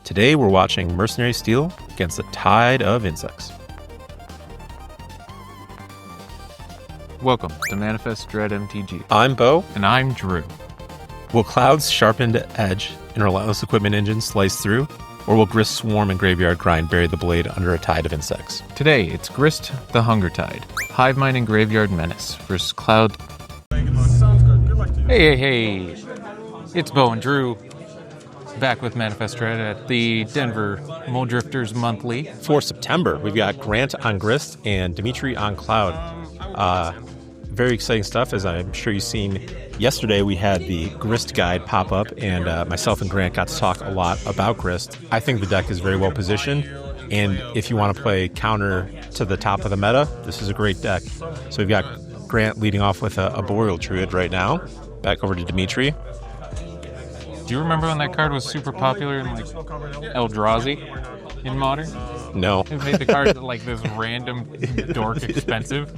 Today we're watching Mercenary Steel against the Tide of Insects. Welcome to Manifest Dread MTG. I'm Bo. And I'm Drew. Will Cloud's sharpened edge and relentless equipment engine slice through, or will Grist's swarm and graveyard grind bury the blade under a tide of insects? Today, it's Grist the Hunger Tide, Hive Mind and Graveyard Menace versus Cloud. Hey. It's Bo and Drew, back with Manifest Dread at the Denver Mole Drifters Monthly. For September, we've got Grant on Grist and Dimitri on Cloud. Very exciting stuff, as I'm sure you've seen. Yesterday, we had the Grist guide pop up, and myself and Grant got to talk a lot about Grist. I think the deck is very well positioned, and if you want to play counter to the top of the meta, this is a great deck. So we've got Grant leading off with a Boreal Druid right now. Back over to Dimitri. Do you remember when that card was super popular in like Eldrazi in Modern? No. It made the card like this random dork expensive.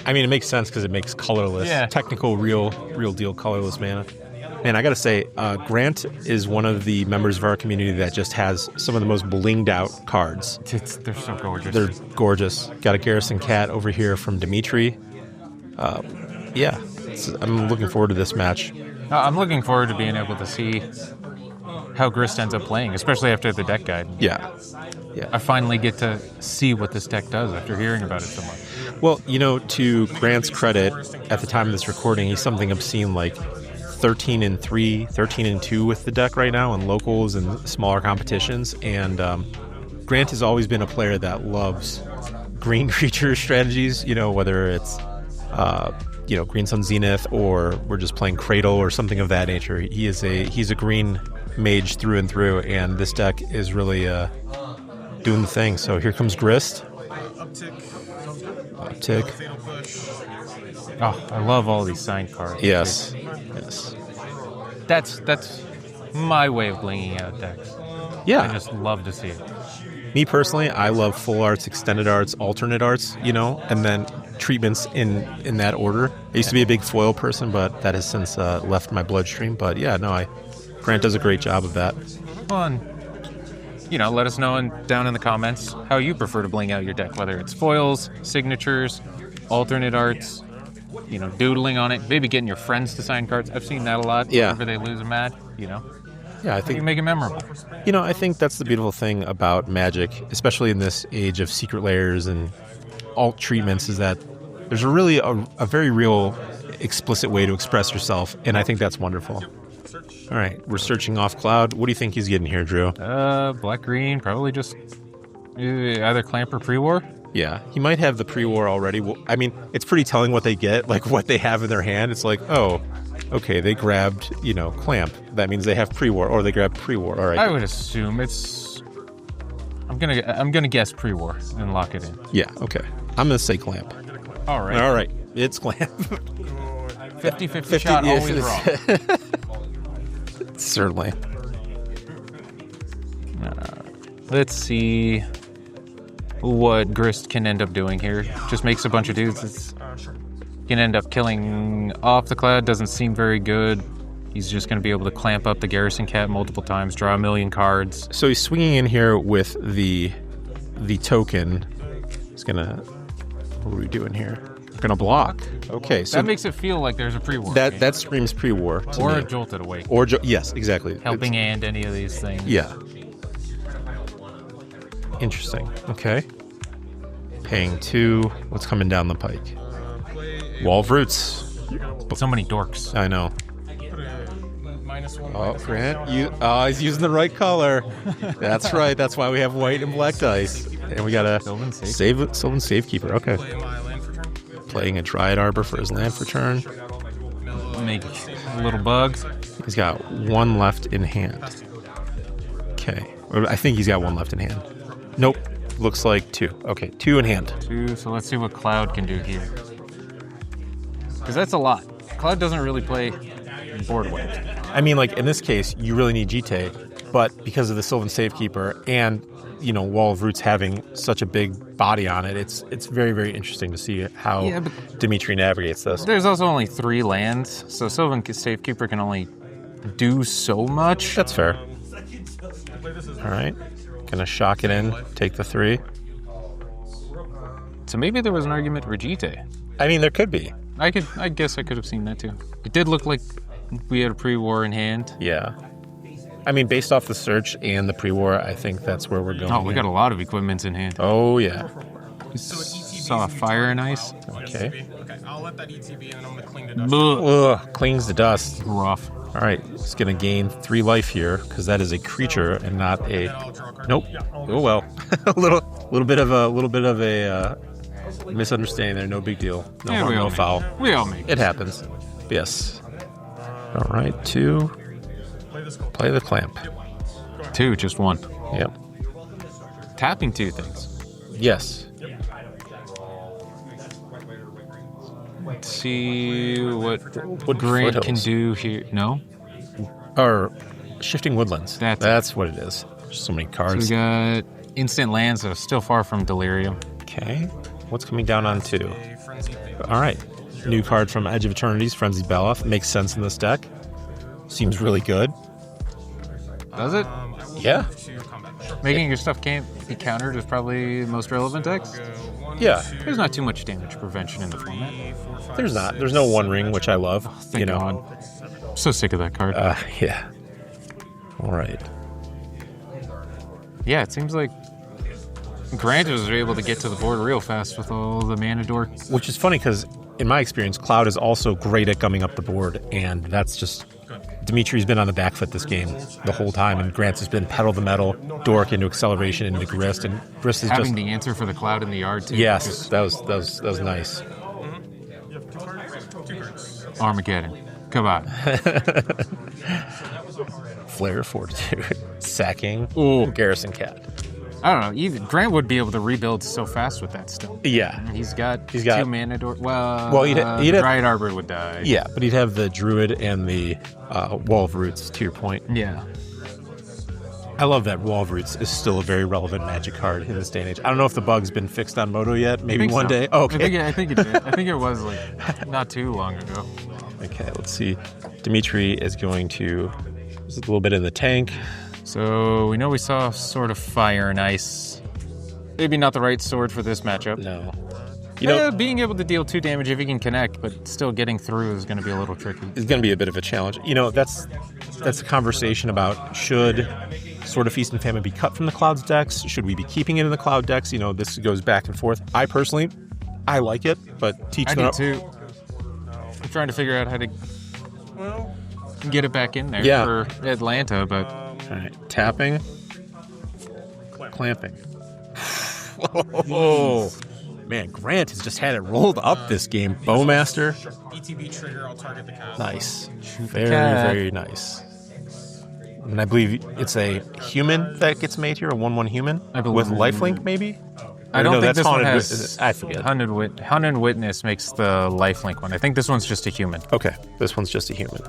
I mean, it makes sense because it makes colorless, technical, real deal colorless mana. Man, I gotta say, Grant is one of the members of our community that just has some of the most blinged out cards. They're so gorgeous. They're gorgeous. Got a Garrison Cat over here from Dimitri. I'm looking forward to this match. I'm looking forward to being able to see how Grist ends up playing, especially after the deck guide. Yeah. I finally get to see what this deck does after hearing about it so much. Well, to Grant's credit, at the time of this recording, he's something obscene like 13-3, 13-2 with the deck right now in locals and smaller competitions. And Grant has always been a player that loves green creature strategies, whether it's Green Sun Zenith, or we're just playing Cradle or something of that nature. He's a green mage through and through, and this deck is really doing the thing. So here comes Grist. Uptick. Oh, I love all these signed cards. Yes. That's my way of blinging out decks. Yeah. I just love to see it. Me personally, I love full arts, extended arts, alternate arts, and then treatments in that order. I used to be a big foil person, but that has since left my bloodstream. But Grant does a great job of that. Fun. Let us know down in the comments how you prefer to bling out your deck, whether it's foils, signatures, alternate arts, doodling on it, maybe getting your friends to sign cards. I've seen that a lot. Yeah. Whenever they lose a match, Yeah, I think you make it memorable. I think that's the beautiful thing about Magic, especially in this age of secret layers and alt treatments, is that there's really a very real, explicit way to express yourself, and I think that's wonderful. All right, we're searching off Cloud. What do you think he's getting here, Drew? Black-green, probably just either Clamp or Pre-War. Yeah, he might have the Pre-War already. Well, I mean, it's pretty telling what they get, like what they have in their hand. It's like, oh, okay, they grabbed, Clamp. That means they have Pre-War, or they grabbed Pre-War. All right. I would assume it's... I'm gonna guess Pre-War and lock it in. Yeah, okay. I'm gonna say Clamp. All right. It's Clamp. 50-50 shot, always wrong. Certainly. Let's see what Grist can end up doing here. Just makes a bunch of dudes. It's can end up killing off the Cloud. Doesn't seem very good. He's just going to be able to clamp up the Garrison Cat multiple times, draw a million cards. So he's swinging in here with the token. He's going to... What are we doing here? We're going to block. Okay, so... That makes it feel like there's a Pre-War. That screams Pre-War to or me. a Jolted Awake. Yes, exactly. Helping Hand, any of these things. Yeah. Interesting. Okay. Paying 2. What's coming down the pike? Wall of Roots. So many dorks. I know. Oh, Grant, he's using the right color. That's right. That's why we have white and black dice. And we got a Sylvan Safekeeper. Okay. Playing a Dryad Arbor for his land for turn. Make little bugs. He's got 1 left in hand. Okay. I think he's got 1 left in hand. Nope. Looks like 2. Okay, 2 in hand. 2, so let's see what Cloud can do here. Because that's a lot. Cloud doesn't really play board wedge. I mean, like, in this case, you really need Jite, but because of the Sylvan Safekeeper and, Wall of Roots having such a big body on it, it's very, very interesting to see how Dimitri navigates this. There's also only 3 lands, so Sylvan Safekeeper can only do so much. That's fair. All right. Gonna shock it in, take the 3. So maybe there was an argument for Vegeta. I mean, there could be. I guess I could have seen that too. It did look like we had a pre-war in hand. Yeah. I mean, based off the search and the pre-war, I think that's where we're going. Oh, we got a lot of equipments in hand. Oh, yeah. Saw fire and ice. Okay. I'll let that ETB and I'm going to cling the dust. Ugh, clings the dust. Rough. All right, it's going to gain 3 life here because that is a creature and not a. Nope. Oh well, a little bit of a misunderstanding there. No big deal. No harm, no foul. We all make it. It happens. Yes. All right, 2. Play the clamp. 2, just 1. Yep. Tapping 2 things. Yes. Let's see what Grant can do here. No? Or Shifting Woodlands. That's what it is. There's so many cards. So we got instant lands, so still far from Delirium. Okay. What's coming down on 2? All right. New card from Edge of Eternity's Frenzied Baloth. Makes sense in this deck. Seems really good. Does it? Yeah. Making your stuff can't be countered is probably the most relevant decks. Yeah. There's not too much damage prevention in the format. There's not. There's no One Ring, which I love. Thank God. I'm so sick of that card. Yeah. All right. Yeah, it seems like Grant was able to get to the board real fast with all the mana dork. Which is funny because, in my experience, Cloud is also great at gumming up the board, and that's just... Dimitri's been on the back foot this game the whole time, and Grant's has been pedal the metal, dork into acceleration into Grist, and Grist is having the answer for the Cloud in the yard too. Yes, that was nice. Armageddon, come on. Flare Fortitude, sacking. Ooh, Garrison Cat. I don't know. Even Grant would be able to rebuild so fast with that still. Yeah, he's got 2 mana dork. Well, he'd Dryad Arbor would die. Yeah, but he'd have the Druid and the Wall of Roots. To your point. Yeah. I love that Wall of Roots is still a very relevant Magic card in this day and age. I don't know if the bug's been fixed on Moto yet. Maybe one day. Oh, okay. I think it did. I think it was like not too long ago. Okay, let's see. Dimitri is going to... There's a little bit in the tank. So we know we saw sort of fire and ice. Maybe not the right sword for this matchup. No. Being able to deal 2 damage if he can connect, but still getting through is going to be a little tricky. It's going to be a bit of a challenge. That's a conversation about should Sword of Feast and Famine be cut from the Cloud's decks? Should we be keeping it in the Cloud decks? This goes back and forth. I personally, I like it, but I do too. I'm trying to figure out how to get it back in there for Atlanta, but... All right, tapping, clamping. Oh, man, Grant has just had it rolled up this game. Bowmaster. ETB trigger, I'll target the cat. Nice. Very, very nice. And I believe it's a human that gets made here, a 1/1 human with lifelink, maybe? I don't think this one has... I forget. Hunted Witness makes the lifelink one. I think this one's just a human. Okay, this one's just a human.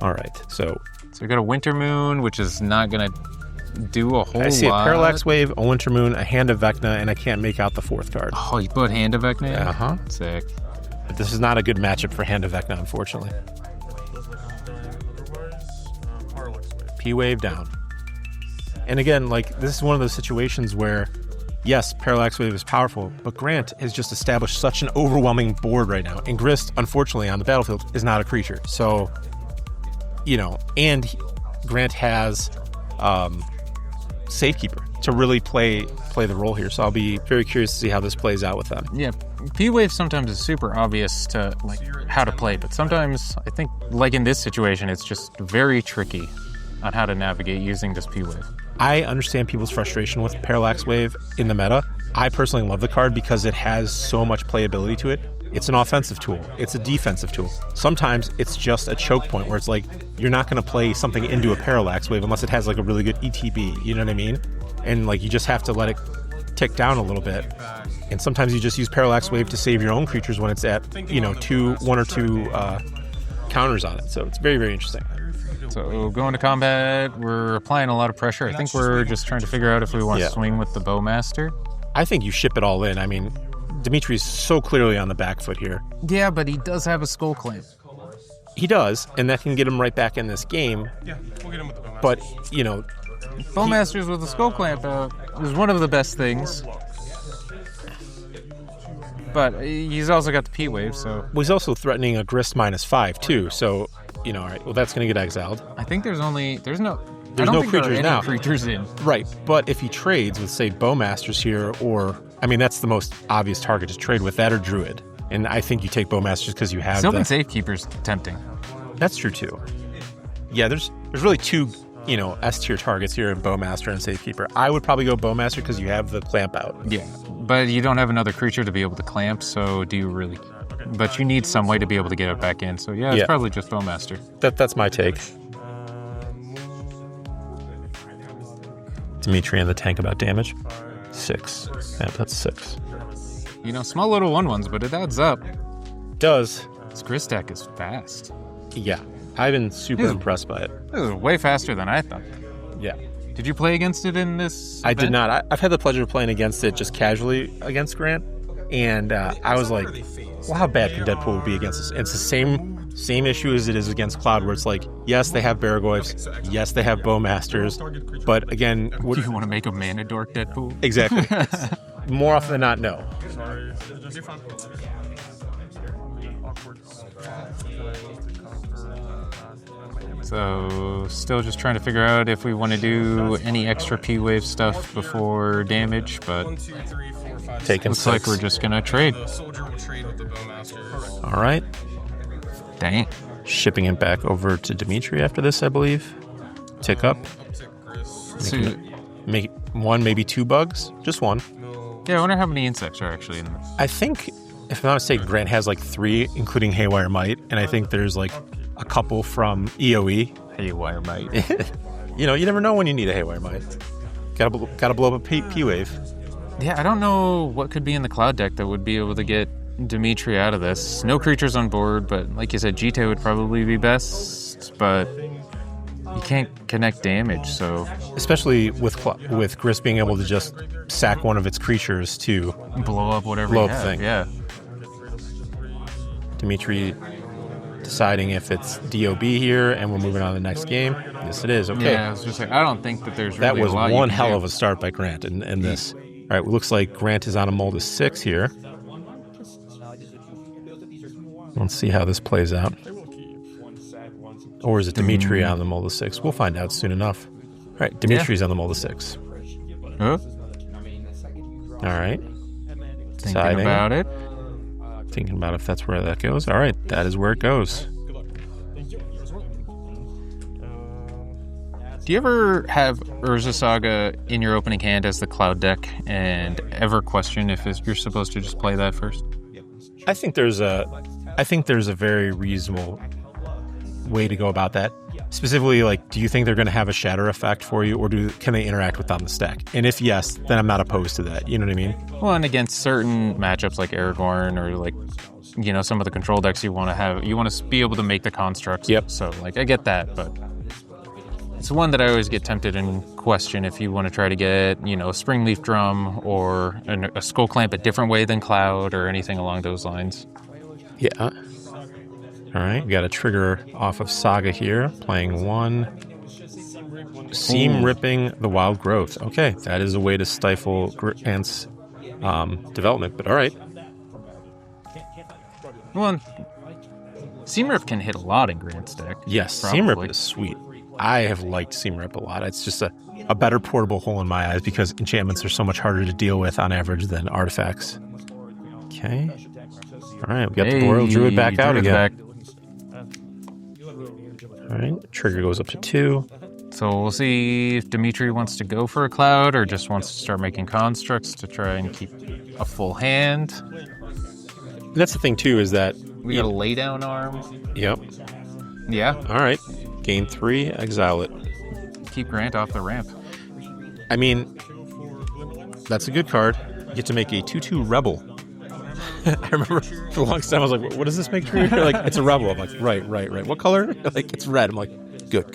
All right, so we got a Winter Moon, which is not going to do a whole lot. I see a Parallax Wave, a Winter Moon, a Hand of Vecna, and I can't make out the 4th card. Oh, you put Hand of Vecna? Uh-huh. Sick. But this is not a good matchup for Hand of Vecna, unfortunately. P-Wave down. And again, this is one of those situations where, yes, Parallax Wave is powerful, but Grant has just established such an overwhelming board right now. And Grist, unfortunately, on the battlefield, is not a creature. So... and Grant has Safekeeper to really play the role here. So I'll be very curious to see how this plays out with them. Yeah, P-Wave sometimes is super obvious to how to play, but sometimes I think in this situation, it's just very tricky on how to navigate using this P-Wave. I understand people's frustration with Parallax Wave in the meta. I personally love the card because it has so much playability to it. It's an offensive tool. It's a defensive tool. Sometimes it's just a choke point where it's you're not going to play something into a Parallax Wave unless it has a really good ETB. You know what I mean? And you just have to let it tick down a little bit. And sometimes you just use Parallax Wave to save your own creatures when it's at, 1 or 2 counters on it. So it's very, very interesting. So going to combat, we're applying a lot of pressure. I think we're just trying to figure out if we want to swing with the Bowmaster. I think you ship it all in. I mean, Dimitri's so clearly on the back foot here. Yeah, but he does have a Skull Clamp. He does, and that can get him right back in this game. Yeah, we'll get him with the Bowmaster. But, you know... Bowmasters with the Skull Clamp out is one of the best things. But he's also got the P-Wave, so... Well, he's also threatening a Grist -5, too, so, you know, all right, well, that's going to get exiled. I think there's no creatures now. Creatures in. Right, but if he trades with, say, Bowmasters here, or... I mean, that's the most obvious target to trade with, that or Druid. And I think you take Bowmasters because you have Sylvan Safekeeper's tempting. That's true, too. Yeah, there's really two, you know, S-tier targets here in Bowmaster and Safekeeper. I would probably go Bowmaster because you have the clamp out. Yeah, but you don't have another creature to be able to clamp, so do you really? But you need some way to be able to get it back in, so yeah, it's probably just Bowmaster. That's my take. Dimitri and the tank about damage. 6. Yeah, that's 6. You know, small little 1/1s, but it adds up. Does. This Grist deck is fast. Yeah, I've been super impressed by it. This is way faster than I thought. Yeah. Did you play against it in this I event? did not. I've had the pleasure of playing against it just casually against Grant, and I was like, well, how bad can Deadpool be against this? It's the same issue as it is against Cloud, where it's like, yes, they have Baragoyfs, yes, they have Bowmasters, but again... Do you want to make a mana dork Deadpool? Exactly. More often than not, no. Sorry. So, still just trying to figure out if we want to do any extra P-Wave stuff before damage, but 1, 2, 3, 4, 5, Taking looks 6. like we're just going to trade. The soldier will trade with the Bowmaster. All right. Dang. Shipping it back over to Dimitri after this, I believe. Tick up. Uptick Grist. So, Make 1, maybe 2 bugs. Just 1. yeah, I wonder how many insects are actually in this. I think, if I'm not mistaken, Grant has like 3, including Haywire Might, and I think there's like a couple from EOE. Haywire Might. You know, you never know when you need a Haywire Might. Gotta blow up a P-Wave. Yeah, I don't know what could be in the Cloud deck that would be able to get Dimitri out of this. No creatures on board, but like you said, GT would probably be best, but you can't connect damage, so... Especially with Grist being able to just sack one of its creatures to blow up whatever blow you up have. thing. Yeah. Dimitri deciding if it's DOB here, and we're moving on to the next game. Yes, it is. Okay. Yeah, I was just like, I don't think that there's That really was a lot one you can hell do. of a start by Grant in this. All right, well, looks like Grant is on a mold of 6 here. Let's see how this plays out. Or is it Dimitri on the mold of 6? We'll find out soon enough. All right, Dimitri's on the mold of 6. Huh? All right. Thinking Deciding. about it. Thinking about if that's where that goes. All right, that is where it goes. Do you ever have Urza Saga in your opening hand as the Cloud deck and ever question if you're supposed to just play that first? I think there's a very reasonable way to go about that. Specifically, like, do you think they're going to have a shatter effect for you, or can they interact with on the stack? And if yes, then I'm not opposed to that. You know what I mean? Well, and against certain matchups like Aragorn or like, you know, some of the control decks you want to be able to make the constructs. Yep. So like, I get that, but it's one that I always get tempted and question if you want to try to get, you know, a Springleaf Drum or a Skull Clamp a different way than Cloud or anything along those lines. Yeah. All right, we got a trigger off of Saga here, playing 1. Seam Ripping the Wild Growth. Okay, that is a way to stifle Grant's development, but all right. Well, Seam Rip can hit a lot in Grant's deck. Yes, Seam Rip is sweet. I have liked Seam Rip a lot. It's just a better portable hole in my eyes because enchantments are so much harder to deal with on average than artifacts. Okay. All right, we got the Boreal Druid back out again. All right, trigger goes up to 2. So we'll see if Dimitri wants to go for a Cloud or just wants to start making constructs to try and keep a full hand. That's the thing, too, is that... We got a laydown arm. Yep. Yeah. All right. Gain 3, exile it. Keep Grant off the ramp. I mean, that's a good card. You get to make a 2/2 Rebel. I remember for the longest time I was like, what does this make true? Like, it's a Rebel. I'm like, right. What color? Like, it's red. I'm like, good.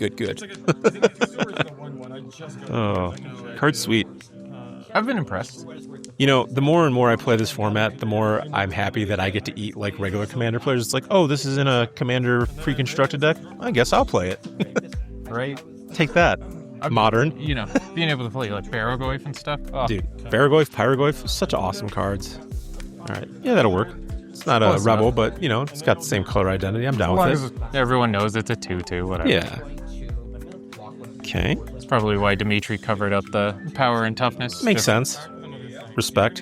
Oh, card's sweet. I've been impressed. You know, the more and more I play this format, the more I'm happy that I get to eat like regular Commander players. It's like, oh, this is in a Commander pre-constructed deck? I guess I'll play it. Right? Take that. Modern. You know, being able to play like Barrogoyf and stuff. Oh. Dude, Barrogoyf, Pyrogoyf, such awesome cards. All right. Yeah, that'll work. It's not a rebel, enough. But, you know, it's got the same color identity. I'm down As with long as everyone knows it's a 2/2, whatever. Yeah. Okay. That's probably why Dimitri covered up the power and toughness. Makes sense. Respect.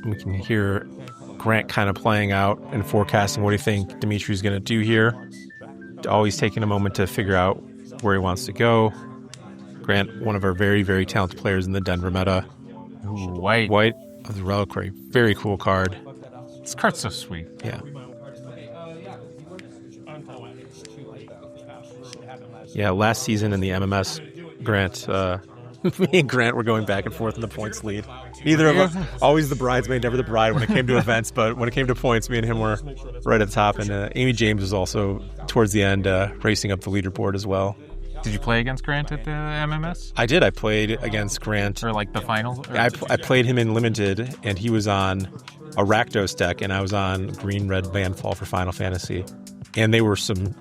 We can hear Grant kind of playing out and forecasting what do you think Dimitri's going to do here. Always taking a moment to figure out where he wants to go. Grant, one of our very, very talented players in the Denver meta. Ooh, White. White of the Reliquary. Very cool card. This card's so sweet. Yeah. Yeah, last season in the MMS, Grant, me and Grant were going back and forth in the points lead. Neither of us, always the bridesmaid, never the bride when it came to events, but when it came to points, me and him were right at the top, and Amy James was also, towards the end, racing up the leaderboard as well. Did you play against Grant at the MMS? I did. I played against Grant. Or like the final? I played him in Limited, and he was on a Rakdos deck, and I was on Green-Red Landfall for Final Fantasy. And they were some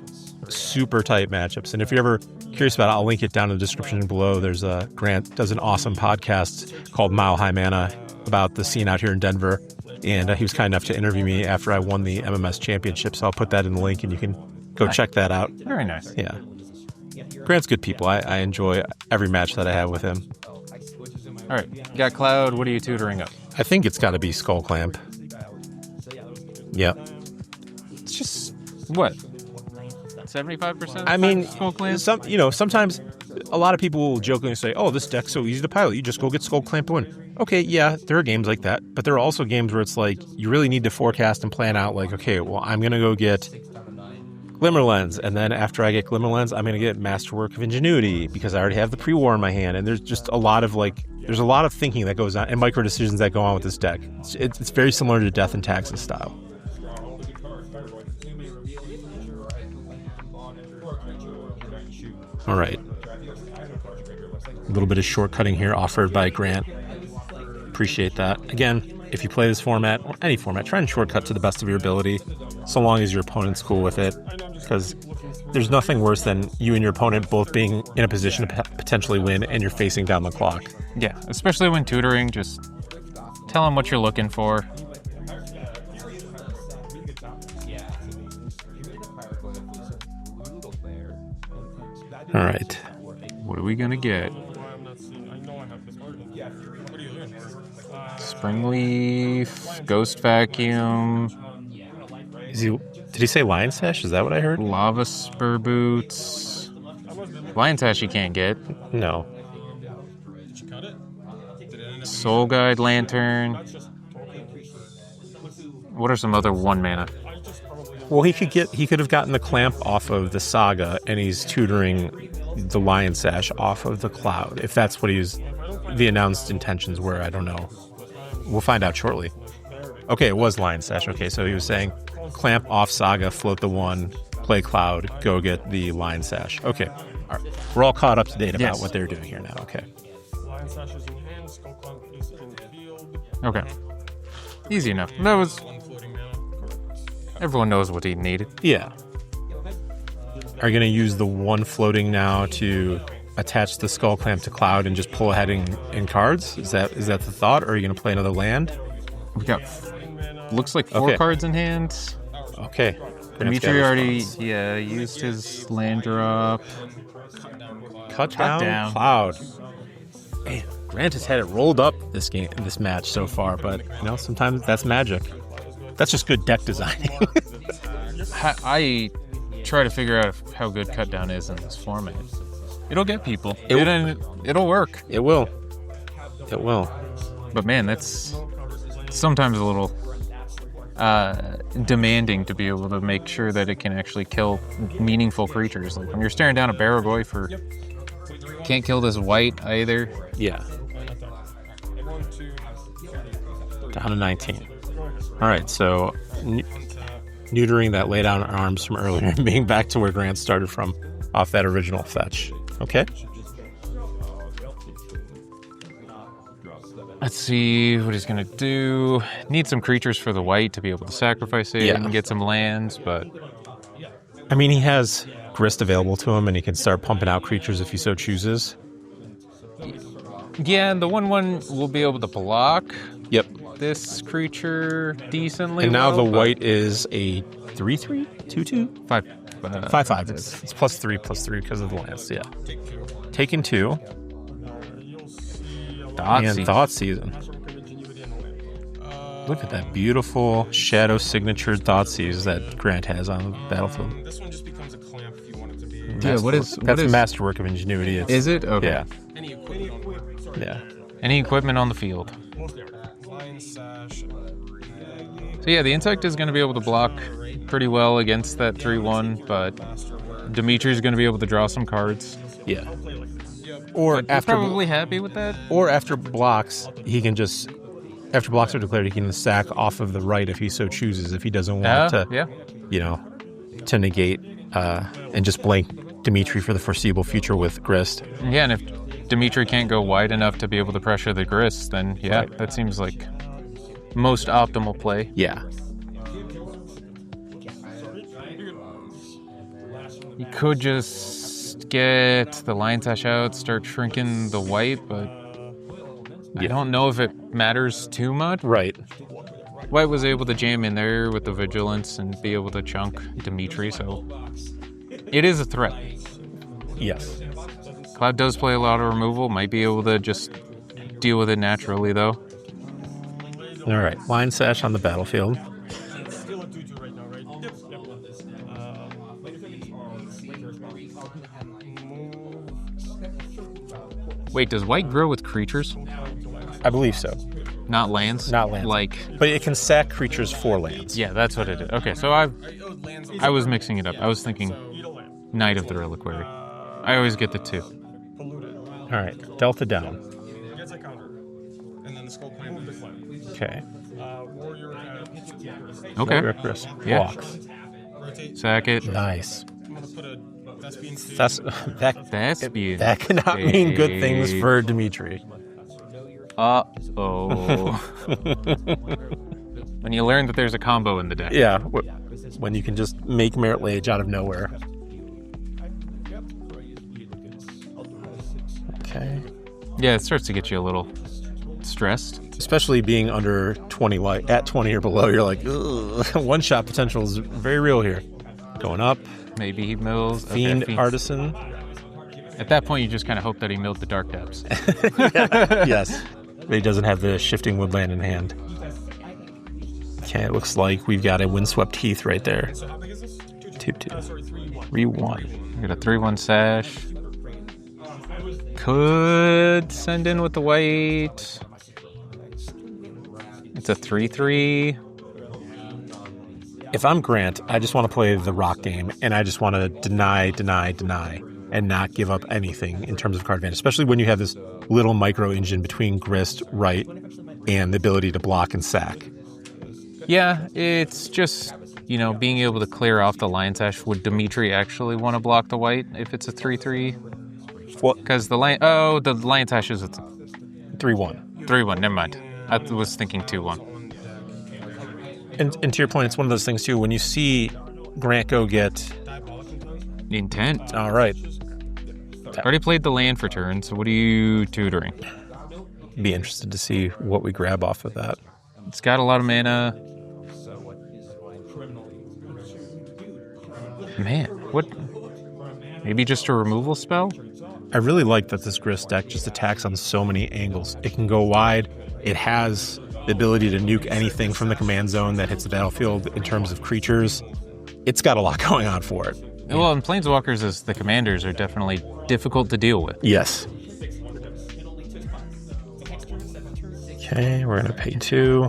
super tight matchups. And if you're ever curious about it, I'll link it down in the description below. There's Grant does an awesome podcast called Mile High Mana about the scene out here in Denver. And he was kind enough to interview me after I won the MMS championship. So I'll put that in the link, and you can go check that out. Very nice. Yeah. Grant's good people. I enjoy every match that I have with him. All right. Got Cloud. What are you tutoring up? I think it's got to be Skull Clamp. Yeah. It's just, what? 75%? I mean, Skull Clamp? sometimes a lot of people will jokingly say, oh, this deck's so easy to pilot. You just go get Skull Clamp to win. Okay, yeah, there are games like that. But there are also games where it's like you really need to forecast and plan out like, okay, well, I'm going to go get Glimmerlens. And then after I get Glimmerlens, I'm going to get Masterwork of Ingenuity because I already have the pre-war in my hand. And there's just a lot of there's a lot of thinking that goes on and micro decisions that go on with this deck. It's very similar to Death and Taxes style. All right. A little bit of shortcutting here offered by Grant. Appreciate that. Again, if you play this format or any format, try and shortcut to the best of your ability, so long as your opponent's cool with it, because there's nothing worse than you and your opponent both being in a position to potentially win and you're facing down the clock. Yeah, especially when tutoring, just tell them what you're looking for. All right. What are we going to get? Springleaf, Ghost Vacuum. Did he say Lion Sash? Is that what I heard? Lava Spur Boots. Lion Sash you can't get. No. Soul Guide Lantern. What are some other 1 mana? Well, he could have gotten the Clamp off of the Saga, and he's tutoring the Lion Sash off of the Cloud. If that's what the announced intentions were, I don't know. We'll find out shortly. Okay, it was Lion Sash. Okay, so he was saying Clamp off Saga, float the 1, play Cloud, go get the Lion Sash. Okay, all right. We're all caught up to date about what they're doing here now. Okay. Lion Sash is in hand, Skull Clamp is in the field. Okay. Easy enough. That was... Everyone knows what he needed. Yeah. Are you going to use the 1 floating now to attach the Skull Clamp to Cloud and just pull ahead in cards? Is that the thought, or are you going to play another land? We got, looks like 4 cards in hand. Okay. Dimitri already, used his land drop. Cut down Cloud. Man, Grant has had it rolled up this match so far, but sometimes that's magic. That's just good deck designing. I try to figure out how good cut down is in this format. It'll get people. It'll work. It will. It will. But man, that's sometimes a little demanding to be able to make sure that it can actually kill meaningful creatures. Like when you're staring down a Barrogoyf can't kill this white either. Yeah. Down to 19. All right, so neutering that lay down arms from earlier and being back to where Grant started from off that original fetch. Okay. Let's see what he's going to do. Need some creatures for the white to be able to sacrifice it and get some lands, but... I mean, he has Grist available to him, and he can start pumping out creatures if he so chooses. Yeah, and the 1/1 will be able to block Yep. this creature decently. And now well, the white is a 3/3? 2/2? 5/5. It's +3/+3 because of the lands, yeah. Taking 2. Thought Season. Look at that beautiful shadow signatured Thoughtseize that Grant has on the battlefield. This one just becomes a clamp if you want it to be. That's a masterwork of ingenuity. Is it? Okay. Yeah. Any equipment. Yeah. Any equipment on the field. Line sash. So yeah, the insect is going to be able to block pretty well against that 3/1, but Dimitri's going to be able to draw some cards. Yeah. Or But after probably happy with that. Or after blocks, he can just after blocks are declared, he can sack off of the right if he so chooses. If he doesn't want to, to negate and just blank Dimitri for the foreseeable future with Grist. Yeah, and if Dimitri can't go wide enough to be able to pressure the Grist, then that seems like most optimal play. Yeah. You could just get the Lion Sash out, start shrinking the white, but I don't know if it matters too much. Right. White was able to jam in there with the Vigilance and be able to chunk Dimitri, so it is a threat. Yes. Cloud does play a lot of removal, might be able to just deal with it naturally, though. All right, Lion Sash on the battlefield. Still a 2/2 right now, right? Wait, does white grow with creatures? I believe so. Not lands? Not lands. But it can sack creatures for lands. Yeah, that's what it is. Okay, so I was mixing it up. I was thinking Knight of the Reliquary. I always get the 2. All right, Delta down. Gets a counter. And then the skull clamp is declared. Okay. Warrior at Okay. Grist. Yeah. Blocks. rotate. Sack it. Nice. I'm gonna put a Thespian Seed. That cannot mean good things for Dimitri. Uh-oh. When you learn that there's a combo in the deck. Yeah, when you can just make Merit Lage out of nowhere. Okay. Yeah, it starts to get you a little stressed. Especially being under 20, like at 20 or below, you're like, ugh. One shot potential is very real here. Going up. Maybe he mills. Fiend Artisan. At that point, you just kind of hope that he milled the Dark Depths. Yes. But he doesn't have the Shifting Woodland in hand. Okay, it looks like we've got a Windswept Heath right there. 2/2. 3/1. We got a 3/1 Sash. Could send in with the white. It's a 3/3. If I'm Grant, I just want to play the rock game, and I just want to deny, and not give up anything in terms of card advantage, especially when you have this little micro engine between Grist, right, and the ability to block and sack. Yeah, it's just, being able to clear off the Lion Sash. Would Dimitri actually want to block the white if it's a 3/3? What? Because the Lion Sash is a 3/1. 3/1, never mind. I was thinking 2/1. And to your point, it's one of those things, too, when you see Grant go get... Intent. All right. Already played the land for turn, so what are you tutoring? Be interested to see what we grab off of that. It's got a lot of mana. Man, what? Maybe just a removal spell? I really like that this Grist deck just attacks on so many angles. It can go wide. It has the ability to nuke anything from the command zone that hits the battlefield in terms of creatures. It's got a lot going on for it. Well, and Planeswalkers as the commanders are definitely difficult to deal with. Yes. Okay, we're going to pay 2.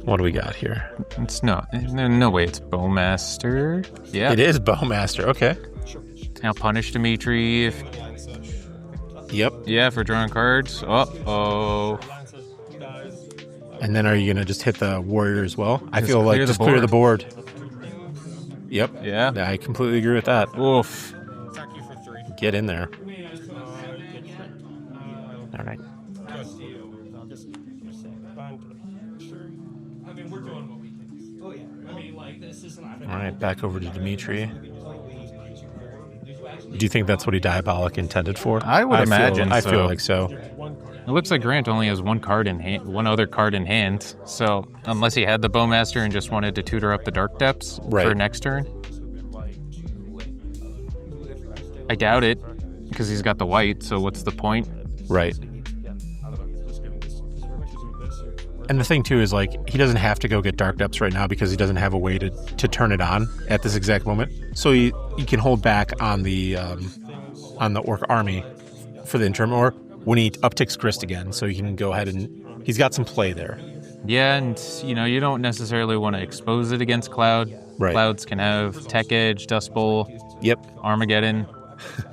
What do we got here? It's not. No way it's Bowmaster. Yeah. It is Bowmaster. Okay. Now punish Dimitri if... Yep. Yeah, for drawing cards. Uh-oh. And then are you going to just hit the warrior as well? I Just feel like clear the just clear the board. Yep. Yeah. I completely agree with that. Oof. Get in there. All right. All right, back over to Dimitri. Do you think that's what he Diabolic intended for? I would imagine I so. feel like so. It looks like Grant only has one other card in hand. So unless he had the Bowmaster and just wanted to tutor up the Dark Depths for next turn. I doubt it, because he's got the white, so what's the point? Right. And the thing, too, is, like, he doesn't have to go get Dark Depths right now because he doesn't have a way to turn it on at this exact moment. So he can hold back on the Orc army for the interim, or when he upticks Grist again, so he can go ahead and... He's got some play there. Yeah, and, you don't necessarily want to expose it against Cloud. Right. Clouds can have Tech Edge, Dust Bowl, Armageddon,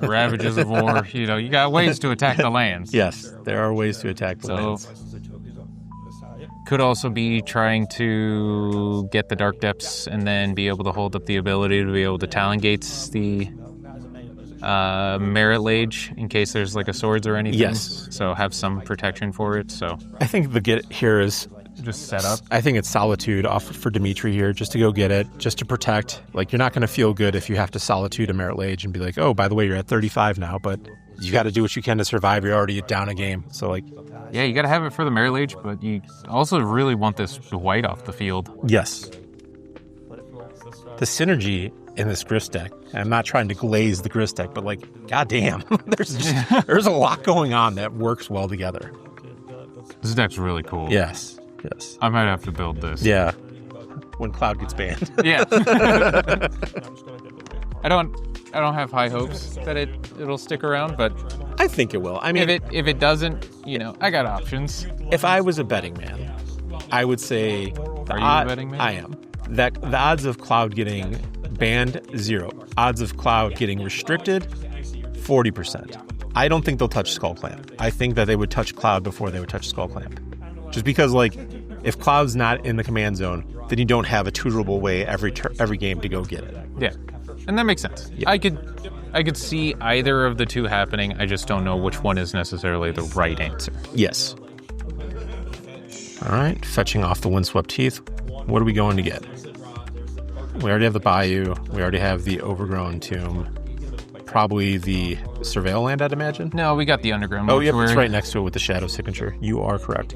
Ravages of War. You got ways to attack the lands. Yes, there are ways to attack the lands. Could also be trying to get the Dark Depths and then be able to hold up the ability to be able to Talon Gates the Merit Lage in case there's like a swords or anything. Yes. So have some protection for it. So I think the get here is just set up. I think it's Solitude off for Dimitri here, just to go get it, just to protect. Like, you're not going to feel good if you have to Solitude a Merit Lage and be like, oh, by the way, you're at 35 now, but you got to do what you can to survive. You're already down a game. So, like... Yeah, you got to have it for the Merit Lage, but you also really want this white off the field. Yes. The synergy in this Grist deck, and I'm not trying to glaze the Grist deck, but, like, goddamn, there's a lot going on that works well together. This deck's really cool. Yes. I might have to build this. Yeah. When Cloud gets banned. Yeah. I don't have high hopes that it'll stick around, but I think it will. I mean, if it doesn't, I got options. If I was a betting man, I would say... Are you a betting man? I am. That the odds of Cloud getting banned, 0. Odds of Cloud getting restricted, 40%. I don't think they'll touch Skull Clamp. I think that they would touch Cloud before they would touch Skull Clamp. Just because, like, if Cloud's not in the command zone, then you don't have a tutorable way every game to go get it. Yeah, and that makes sense. Yeah. I could see either of the two happening. I just don't know which one is necessarily the right answer. Yes. All right, fetching off the Windswept Heath. What are we going to get? We already have the Bayou. We already have the Overgrown Tomb. Probably the Surveil land, I'd imagine. No, we got the Underground. Oh, yeah, it's right next to it with the Shadow Signature. You are correct.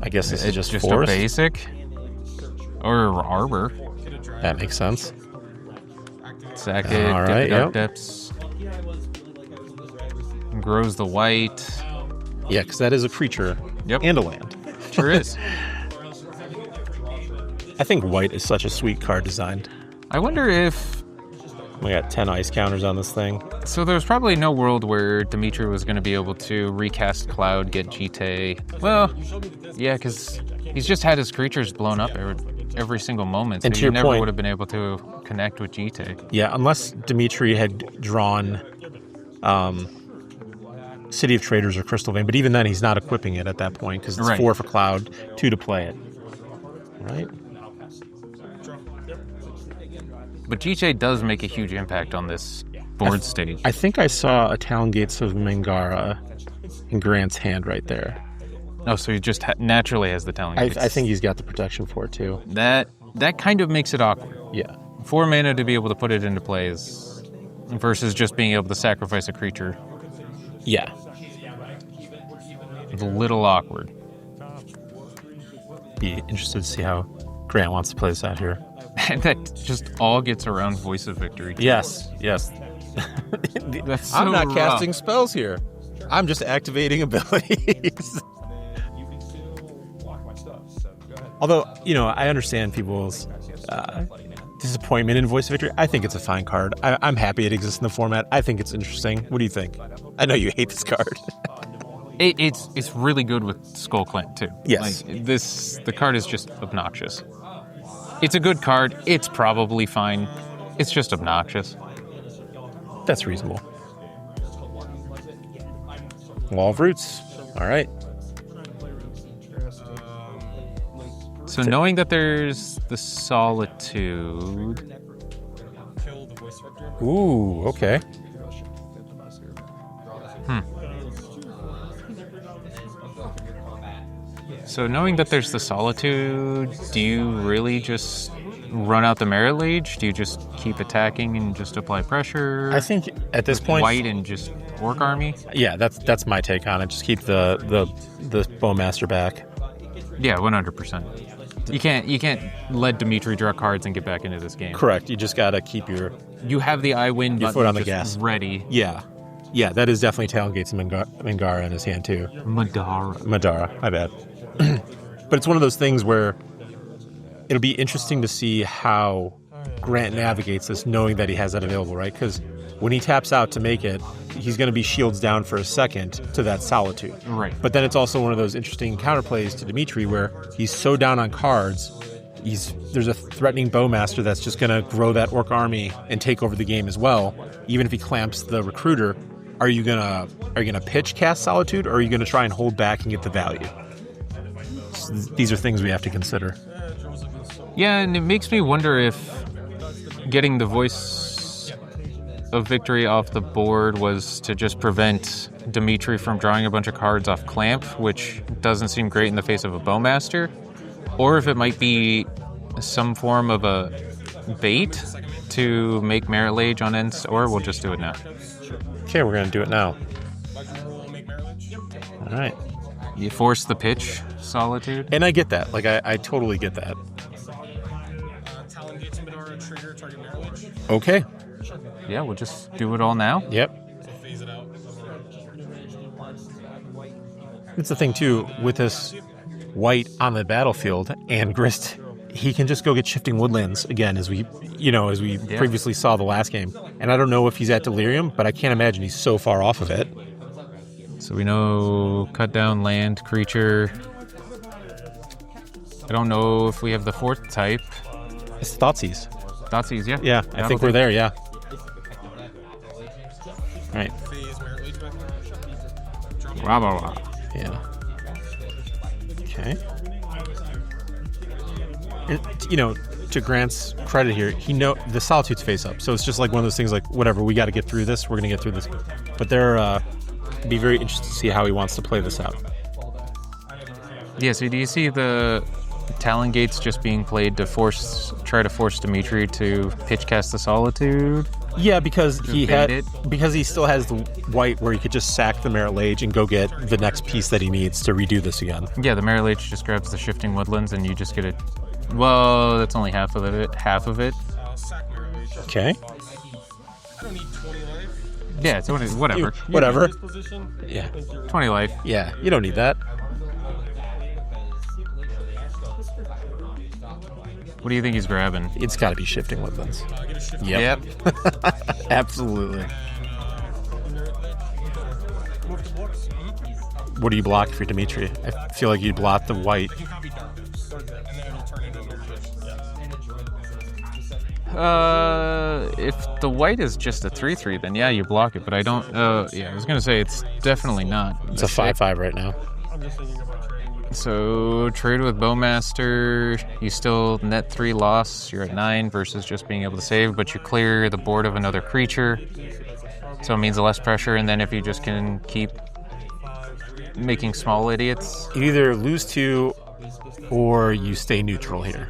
I guess this is just forest. A basic or Arbor. That makes sense. Sack it, all right, Dark Depths. Grows the white. Yeah, because that is a creature and a land. Sure is. I think white is such a sweet card designed. I wonder if... We got 10 ice counters on this thing. So there's probably no world where Dimitri was going to be able to recast Cloud, get GT. Well, yeah, because he's just had his creatures blown up every single moment. So and to he your never point, would have been able to connect with GT. Yeah, unless Dimitri had drawn City of Traders or Crystal Vein. But even then, he's not equipping it at that point because it's 4 for Cloud, 2 to play it. Right? But GJ does make a huge impact on this board stage. I think I saw a Talon Gates of Mangara in Grant's hand right there. Oh, so he just naturally has the Talon Gates. I think he's got the protection for it, too. That kind of makes it awkward. Yeah. 4 mana to be able to put it into play versus just being able to sacrifice a creature. Yeah. It's a little awkward. Be interested to see how Grant wants to play this out here. And that just all gets around Voice of Victory. Yes. That's so I'm not rough. casting spells here. I'm just activating abilities. Although, I understand people's disappointment in Voice of Victory. I think it's a fine card. I'm happy it exists in the format. I think it's interesting. What do you think? I know you hate this card. It's really good with Skull Clamp too. Yes. The card is just obnoxious. It's a good card. It's probably fine. It's just obnoxious. That's reasonable. Wall of Roots. All right. So knowing that there's the Solitude. Ooh, okay. So knowing that there's the Solitude, do you really just run out the Merit Lage? Do you just keep attacking and just apply pressure? I think at this point, white and just Orc Army. Yeah, that's my take on it. Just keep the Bowmaster back. Yeah, 100%. You can't let Dimitri draw cards and get back into this game. Correct. You just gotta keep your. You have the I win your foot on the gas. Ready. Yeah, that is definitely Talongate's Mangara in his hand too. Madara. My bad. But it's one of those things where it'll be interesting to see how Grant navigates this, knowing that he has that available, right? Because when he taps out to make it, he's going to be shields down for a second to that Solitude. Right. But then it's also one of those interesting counterplays to Dimitri where he's so down on cards, there's a threatening Bowmaster that's just going to grow that Orc Army and take over the game as well. Even if he clamps the Recruiter, are you gonna pitch cast Solitude, or are you going to try and hold back and get the value? So these are things we have to consider. Yeah, and it makes me wonder if getting the Voice of Victory off the board was to just prevent Dimitri from drawing a bunch of cards off Clamp, which doesn't seem great in the face of a Bowmaster, or if it might be some form of a bait to make Merit Lage on ends, or we'll just do it now. Okay, we're going to do it now. All right. You force the pitch, Solitude. And I get that. Like, I totally get that. Okay. Yeah, we'll just do it all now. Yep. It's the thing, too, with this white on the battlefield and Grist, he can just go get Shifting Woodlands again, as we previously saw the last game. And I don't know if he's at Delirium, but I can't imagine he's so far off of it. So we know cut down land, creature. I don't know if we have the fourth type. It's Thoughtseize. Thoughtseize, yeah. Yeah, I think we're there, yeah. All right. Rah, rah, rah. Yeah. Okay. And, to Grant's credit here, the Solitude's face up, so it's just like one of those things like, whatever, we got to get through this, we're going to get through this. But be very interested to see how he wants to play this out. Yeah, so do you see the Talon Gates just being played to try to force Dimitri to pitch cast the Solitude? Yeah, because he still has the white where he could just sack the Merit Lage and go get the next piece that he needs to redo this again. Yeah, the Merit Lage just grabs the Shifting Woodlands and you just get it. Well, that's only half of it. Okay. I don't need 20 life. Yeah, it's whatever. Whatever. Yeah. 20 life. Yeah, you don't need that. What do you think he's grabbing? It's got to be Shifting Woodlands. Yep. Absolutely. What do you block if you're Dimitri? I feel like you'd block the white. If the white is just a 3/3, then yeah, you block it. But I don't. Yeah, I was gonna say it's definitely not. It's a 5/5 right now. So trade with Bowmaster, you still net 3 loss. You're at 9 versus just being able to save, but you clear the board of another creature. So it means less pressure. And then if you just can keep making small idiots, You either lose 2 or you stay neutral here.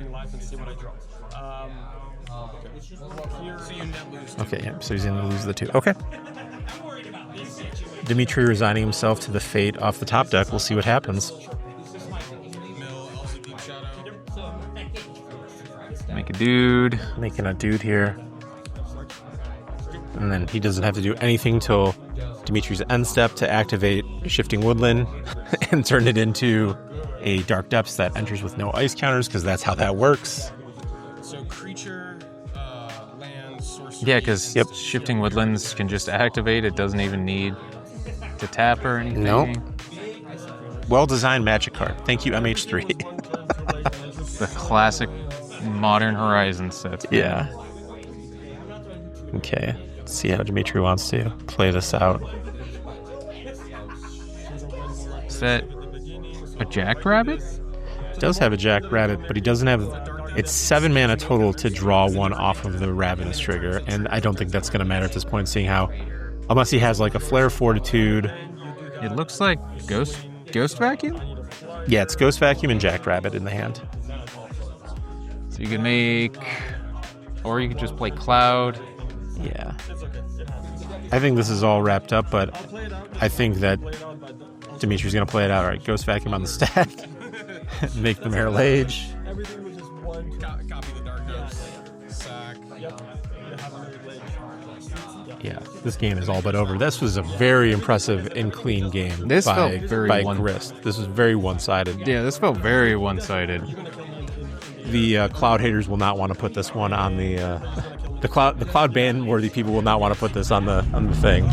Okay, yeah, so he's going to lose the 2. Okay. Dimitri resigning himself to the fate off the top deck. We'll see what happens. make a dude. Making a dude here. And then he doesn't have to do anything till Dimitri's end step to activate Shifting Woodland and turn it into a Dark Depths that enters with no ice counters, because that's how that works. So creature, land, sorcery. Yeah, because Shifting Woodlands can just activate. It doesn't even need to tap or anything. Nope. Well-designed Magic card. Thank you, MH3. The classic Modern Horizon set. Yeah. Okay. Let's see how Dimitri wants to play this out. Is that a Jackrabbit? He does have a Jackrabbit, but he doesn't have... It's 7 mana total to draw 1 off of the Ravenous trigger, and I don't think that's going to matter at this point, seeing how... Unless he has like a Flare Fortitude. It looks like Ghost Vacuum? Yeah, it's Ghost Vacuum and Jackrabbit in the hand. So you can make, or you could just play Cloud. Yeah. I think this is all wrapped up, but I think that Dimitri's going to play it out. All right, Ghost Vacuum on the stack. Make the Merrill Age. Everything was just one. Copy the Dark Ghost. Sack. Yeah, this game is all but over. This was a very impressive and clean game. This by, felt very by Grist. This was very one-sided. Yeah, this felt very one-sided. The Cloud haters will not want to put this one on the Cloud ban worthy people will not want to put this on the thing.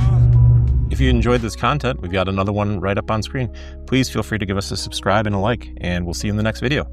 If you enjoyed this content, we've got another one right up on screen. Please feel free to give us a subscribe and a like, and we'll see you in the next video.